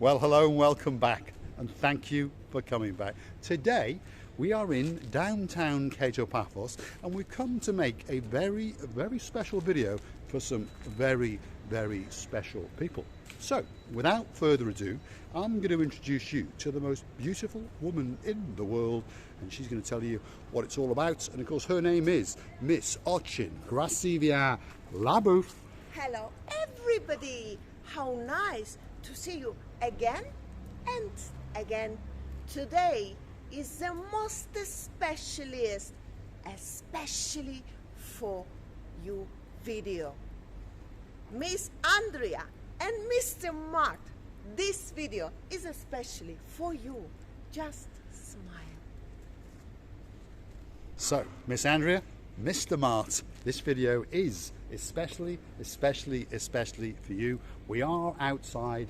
Well, hello and welcome back, and thank you for coming back. Today we are in downtown Paphos, and we've come to make a very special video for some very special people. So without further ado, I'm going to introduce you to the most beautiful woman in the world, and she's going to tell you what it's all about. And of course her name is Miss Ochin Krasivia Labuf. Hello everybody, how nice to see you again and again. Today is the most specialist, especially for you video. Miss Andrea and Mr. Mart, this video is especially for you. Just smile. So, Miss Andrea, Mr. Mart, this video is especially for you. We are outside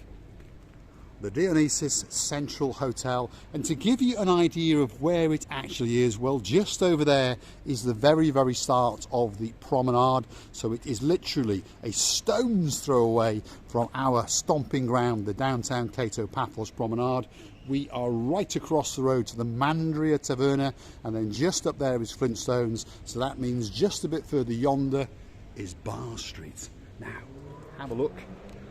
the Dionysos Central Hotel, and to give you an idea of where it actually is, well, just over there is the very start of the promenade. So it is literally a stone's throw away from our stomping ground, the downtown Paphos promenade. We are right across the road to the Andrea Taverna, and then just up there is Flintstones. So that means just a bit further yonder is Bar Street. Now, have a look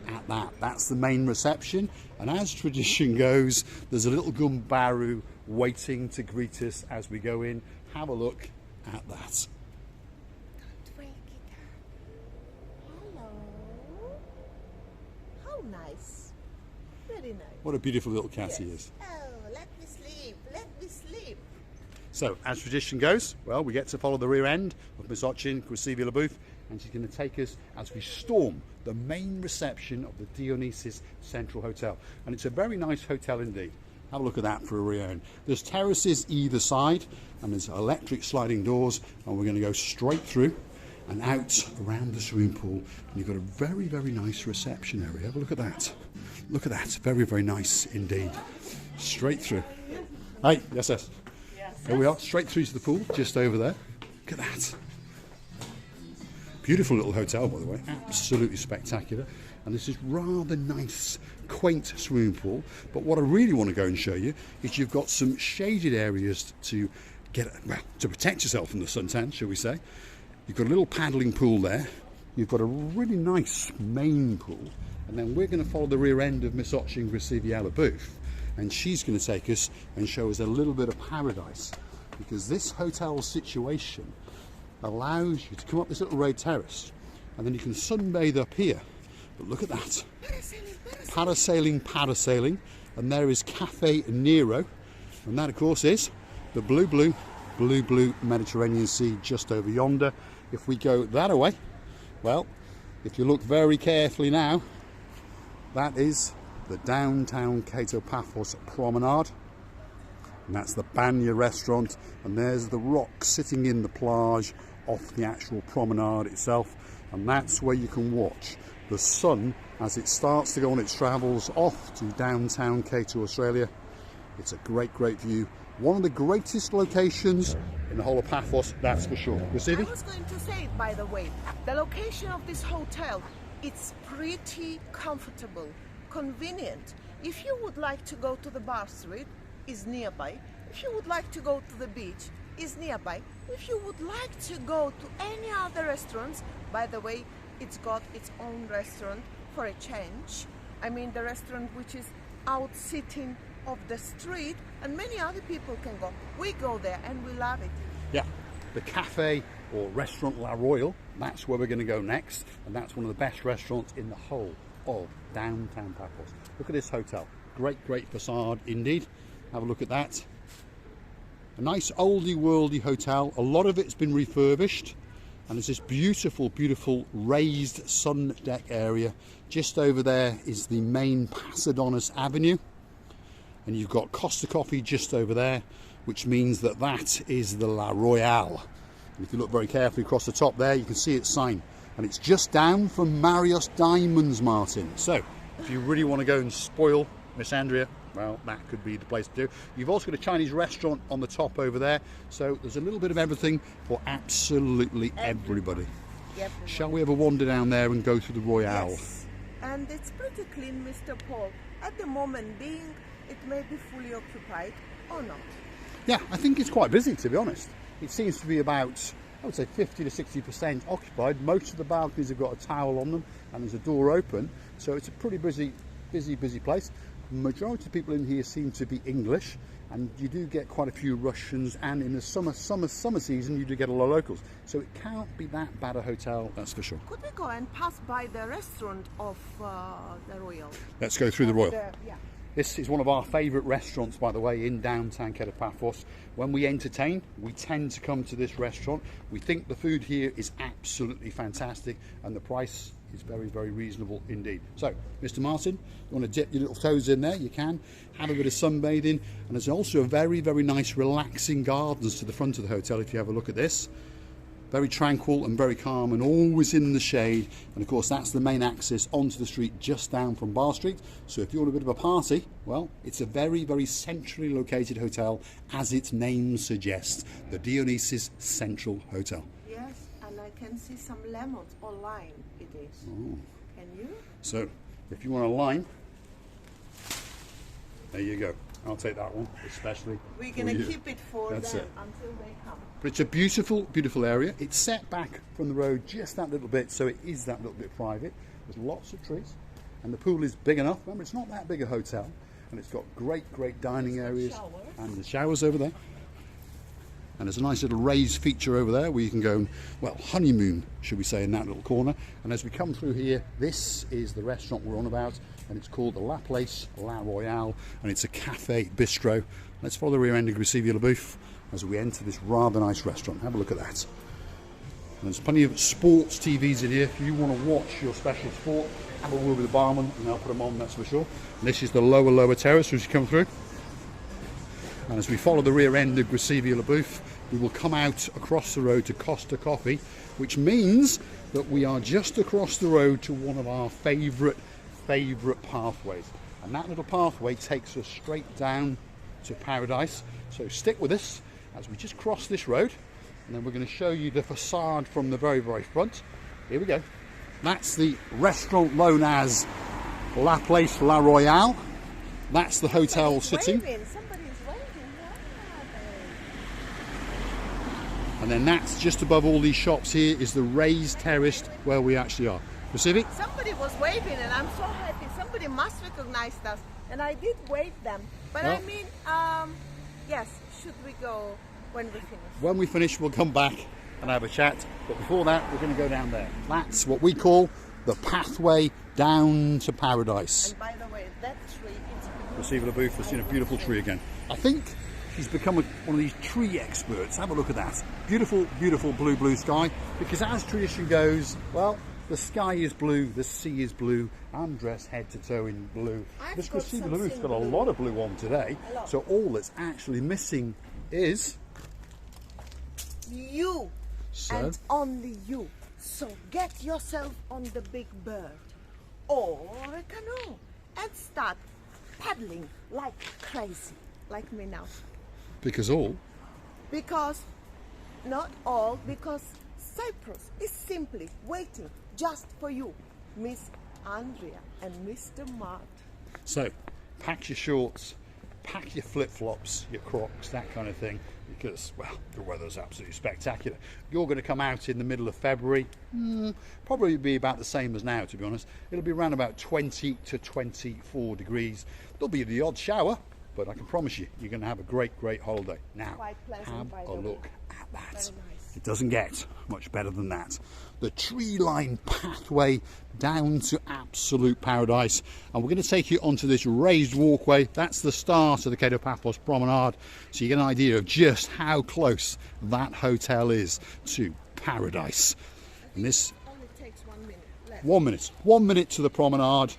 at that. That's the main reception, and as tradition goes, there's a little gumbaru waiting to greet us as we go in. Have a look at that. Don't break it up. Hello. How nice. Very nice. What a beautiful little cat he is. Oh, let me sleep. Let me sleep. So, as tradition goes, well, we get to follow the rear end of Miss Ochin Krasivia Labuf, and she's going to take us as we storm the main reception of the Dionysos Central Hotel. And it's a very nice hotel indeed. Have a look at that for a rear end. There's terraces either side, and there's electric sliding doors, and we're going to go straight through and out around the swimming pool. And you've got a very nice reception area. Have a look at that. Look at that. Very nice indeed. Straight through. Hey, yes. Here we are, straight through to the pool, just over there. Look at that. Beautiful little hotel, by the way, absolutely spectacular. And this is rather nice, quaint swimming pool. But what I really want to go and show you is you've got some shaded areas to to protect yourself from the suntan, shall we say. You've got a little paddling pool there. You've got a really nice main pool. And then we're going to follow the rear end of Miss Ochin Krasivia Labuf, and she's going to take us and show us a little bit of paradise, because this hotel situation allows you to come up this little road terrace, and then you can sunbathe up here. But look at that. Parasailing. And there is Cafe Nero, and that of course is the blue Mediterranean Sea just over yonder. If we go that away, well, if you look very carefully now, that is the downtown Paphos promenade, and that's the Banya restaurant, and there's the rock sitting in the plage off the actual promenade itself, and that's where you can watch the sun as it starts to go on its travels off to downtown Cato, Australia. It's a great view. One of the greatest locations in the whole of Paphos, that's for sure. I was going to say it, by the way, the location of this hotel, it's pretty comfortable, convenient. If you would like to go to the Bar Street, is nearby. If you would like to go to the beach, is nearby. If you would like to go to any other restaurants, by the way, it's got its own restaurant for a change. I mean, the restaurant which is out sitting off the street, and many other people can go. We go there and we love it. Yeah, the cafe or restaurant La Royale, that's where we're going to go next, and that's one of the best restaurants in the whole of downtown Paphos. Look at this hotel. Great facade indeed. Have a look at that. A nice oldie worldy hotel. A lot of it's been refurbished, and there's this beautiful raised sun deck area. Just over there is the main Pasadonus Avenue, and you've got Costa Coffee just over there, which means that that is the La Royale. And if you look very carefully across the top there, you can see its sign, and it's just down from Marriott Diamonds, Martin. So if you really want to go and spoil Miss Andrea, well, that could be the place to do. You've also got a Chinese restaurant on the top over there, so there's a little bit of everything for absolutely everybody. Shall we ever wander down there and go through the Royale? Yes. And it's pretty clean, Mr. Paul. at the moment being, it may be fully occupied or not. Yeah, I think it's quite busy, to be honest. It seems to be about, I would say, 50 to 60% occupied. Most of the balconies have got a towel on them and there's a door open. So it's a pretty busy place. Majority of people in here seem to be English, and you do get quite a few Russians, and in the summer season you do get a lot of locals. So it can't be that bad a hotel, that's for sure. Could we go and pass by the restaurant of the Royal? Let's go through the Royal. Yeah. This is one of our favourite restaurants, by the way, in downtown Paphos. When we entertain, we tend to come to this restaurant. We think the food here is absolutely fantastic, and the price is very, very reasonable indeed. So, Mr. Martin, you want to dip your little toes in there, you can. Have a bit of sunbathing, and there's also a very, very nice relaxing gardens to the front of the hotel if you have a look at this. Very tranquil and very calm and always in the shade, and of course that's the main access onto the street just down from Bar Street. So if you want a bit of a party, well, it's a very, very centrally located hotel, as its name suggests, the Dionysos Central Hotel. Yes, and I can see some lemons or lime it is. Oh. Can you? So if you want a lime, there you go. I'll take that one, especially. We're going to keep it for That's them it. until they come. But it's a beautiful, beautiful area. It's set back from the road just that little bit, so it is that little bit private. There's lots of trees, and the pool is big enough. Remember, it's not that big a hotel, and it's got great, great dining areas, and the showers over there. And there's a nice little raised feature over there where you can go, well, honeymoon, should we say, in that little corner. And as we come through here, this is the restaurant we're on about, and it's called the La Place La Royale, and it's a cafe bistro. Let's follow the rear end of Receive Your Booth as we enter this rather nice restaurant. Have a look at that. And there's plenty of sports TVs in here. If you want to watch your special sport, have a word with the barman and they'll put them on, that's for sure. And this is the lower terrace as you come through. And as we follow the rear end of Grisivia La Bouffe, we will come out across the road to Costa Coffee, which means that we are just across the road to one of our favourite pathways. And that little pathway takes us straight down to Paradise. So stick with us as we just cross this road, and then we're going to show you the facade from the very, very front. Here we go. That's the restaurant known as La Place La Royale. That's the hotel sitting. And then that's just above all these shops here is the raised terrace where we actually are. Pacific? Somebody was waving and I'm so happy. Somebody must recognize us. And I did wave them. But well, I mean, yes, should we go when we finish? When we finish, we'll come back and have a chat. But before that, we're going to go down there. That's what we call the pathway down to Paradise. And by the way, that tree is Receive La Bouffe has seen a beautiful tree again. I think he's become one of these tree experts. Have a look at that. Beautiful, beautiful blue sky. Because as tradition goes, well, the sky is blue, the sea is blue. I'm dressed head to toe in blue. This Receive La Bouffe's got a lot of blue on today. So all that's actually missing is you. So? And only you. So get yourself on the big bird or a canoe and start paddling like crazy, like me now. Because all? Because, not all, because Cyprus is simply waiting just for you, Miss Andrea and Mr. Mart. So, pack your shorts, pack your flip-flops, your Crocs, that kind of thing, because, well, the weather's absolutely spectacular. You're going to come out in the middle of February, probably be about the same as now, to be honest. It'll be around about 20 to 24 degrees. There'll be the odd shower, but I can promise you, you're going to have a great holiday. Now, have a look at that. It doesn't get much better than that. The tree-lined pathway down to absolute paradise. And we're going to take you onto this raised walkway. That's the start of the Cato Paphos promenade. So you get an idea of just how close that hotel is to paradise. And this only takes 1 minute left. 1 minute. 1 minute to the promenade.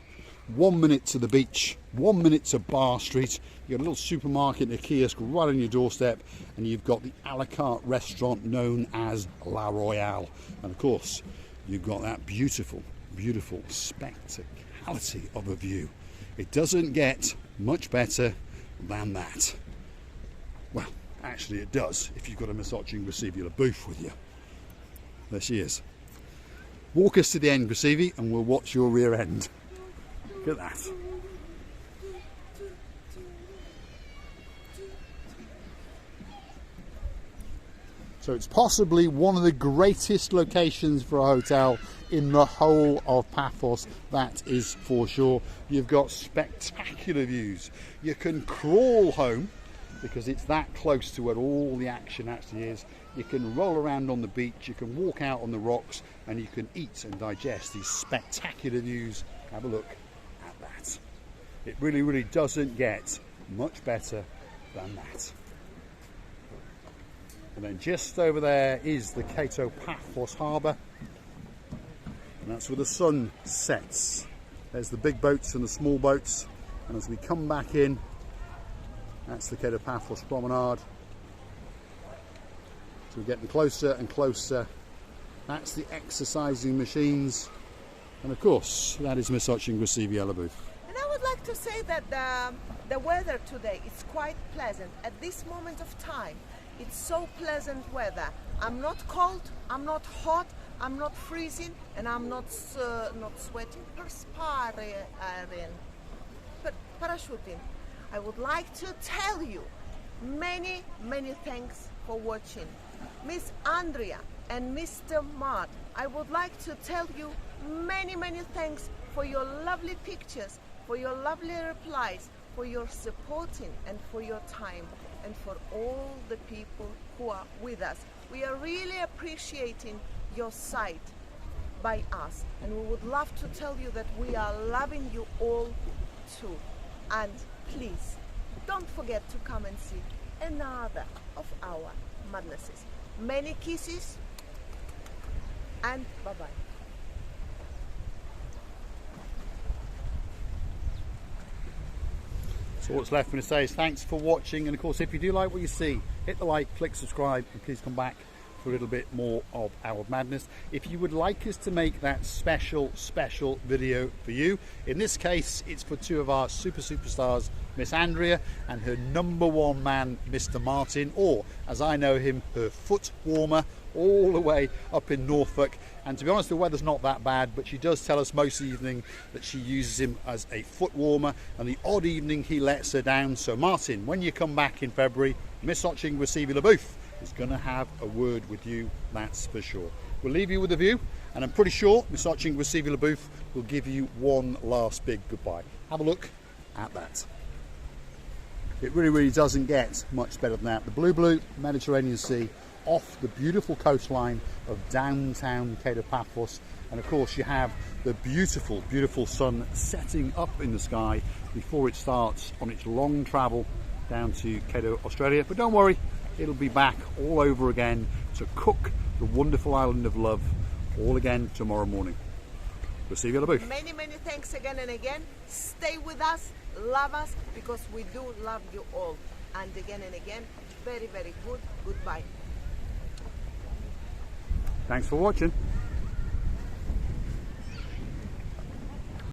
1 minute to the beach, 1 minute to Bar Street. You've got a little supermarket and a kiosk right on your doorstep, and you've got the a la carte restaurant known as La Royale. And of course, you've got that beautiful, beautiful spectacality of a view. It doesn't get much better than that. Well, actually it does if you've got a massaging Receive La Bouffe with you. There she is. Walk us to the end, Grisivi, and we'll watch your rear end. Look at that. So it's possibly one of the greatest locations for a hotel in the whole of Paphos, that is for sure. You've got spectacular views. You can crawl home because it's that close to where all the action actually is. You can roll around on the beach, you can walk out on the rocks, and you can eat and digest these spectacular views. Have a look at that. It really, really doesn't get much better than that. And then just over there is the Paphos harbour, and that's where the sun sets. There's the big boats and the small boats, and as we come back in, that's the Paphos promenade. So we're getting closer and closer. That's the exercising machines, and of course that is Misoching Gracivia Booth. And I would like to say that the weather today is quite pleasant at this moment of time. It's so pleasant weather. I'm not cold, I'm not hot, I'm not freezing, and I'm not sweating, perspiring, but parachuting. I would like to tell you many thanks for watching. Miss Andrea and Mr. Mart, I would like to tell you many thanks for your lovely pictures, for your lovely replies, for your supporting and for your time, and for all the people who are with us. We are really appreciating your sight by us, and we would love to tell you that we are loving you all too. And please don't forget to come and see another of our madnesses. Many kisses and bye-bye. So what's left for me to say is thanks for watching, and of course if you do like what you see, hit the like, click subscribe, and please come back for a little bit more of our madness. If you would like us to make that special video for you, in this case it's for two of our superstars, Miss Andrea and her #1 man, Mr. Martin, or as I know him, her foot warmer, all the way up in Norfolk. And to be honest, the weather's not that bad, but she does tell us most of the evening that she uses him as a foot warmer, and the odd evening he lets her down. So Martin, when you come back in February, Misoching Gracivia Booth is going to have a word with you, that's for sure. We'll leave you with a view, and I'm pretty sure Misoching Gracivia Booth will give you one last big goodbye. Have a look at that. It really doesn't get much better than that. The blue Mediterranean Sea off the beautiful coastline of downtown Paphos, and of course you have the beautiful sun setting up in the sky before it starts on its long travel down to Australia. But don't worry, it'll be back all over again to cook the wonderful island of love all again tomorrow morning. Gracivia Booth. Many thanks again and again. Stay with us, love us, because we do love you all. And again and again, very good goodbye. Thanks for watching.